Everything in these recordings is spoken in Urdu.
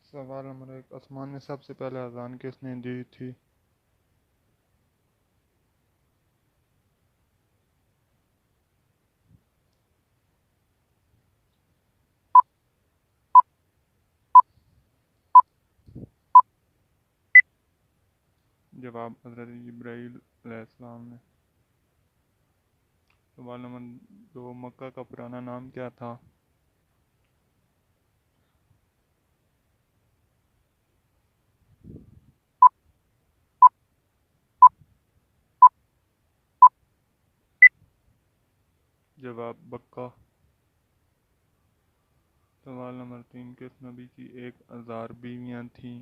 سوال نمبر 1، آسمان میں سب سے پہلے اذان کس نے دی تھی؟ جواب حضرت جبرائیل علیہ السلام نے۔ سوال نمبر 2، مکہ کا پرانا نام کیا تھا؟ جواب بکہ۔ سوال نمبر 3، کس نبی کی 1000 بیویاں تھیں؟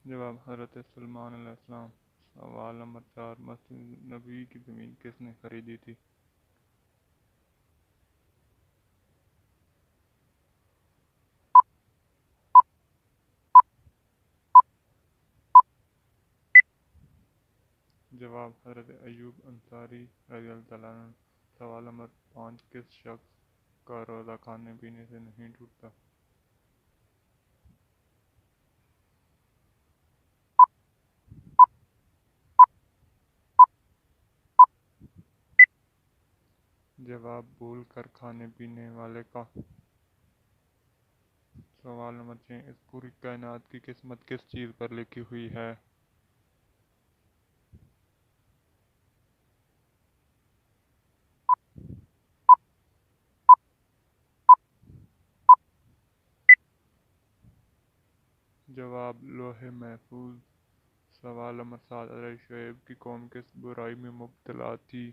جواب حضرت سلیمان علیہ السلام۔ سوال نمبر 4، مسجد نبوی کی زمین کس نے خریدی تھی؟ جواب حضرت ایوب انصاری رضی اللہ عنہ۔ سوال نمبر 5، کس شخص کا روزہ کھانے پینے سے نہیں ٹوٹتا؟ جواب بھول کر کھانے پینے والے کا۔ سوال نمبر 6، اس پوری کائنات کی قسمت کس چیز پر لکھی ہوئی ہے؟ جواب لوح محفوظ۔ سوال نمبر 7، حضرت شعیب کی قوم کس برائی میں مبتلا تھی؟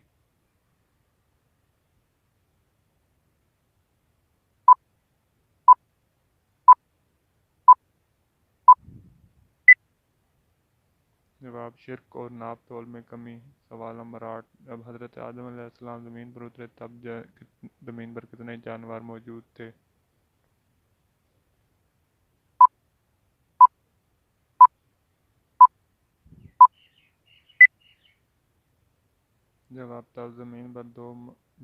جواب شرک اور ناپ تول میں کمی۔ سوال نمبر 8، جب حضرت آدم علیہ السلام زمین پر اترے تب زمین پر کتنے جانور موجود تھے؟ جواب تب زمین پر 2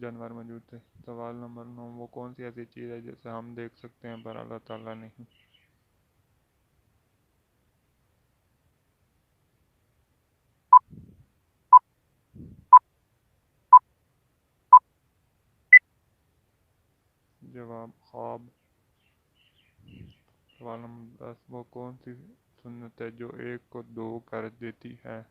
جانور موجود تھے۔ سوال نمبر 9، وہ کون سی ایسی چیز ہے جسے ہم دیکھ سکتے ہیں پر اللہ تعالیٰ نہیں؟ جواب خواب۔ سوال نمبر 10، وہ کون سی سنت ہے جو 1 کو 2 کر دیتی ہے؟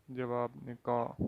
جواب نکاح۔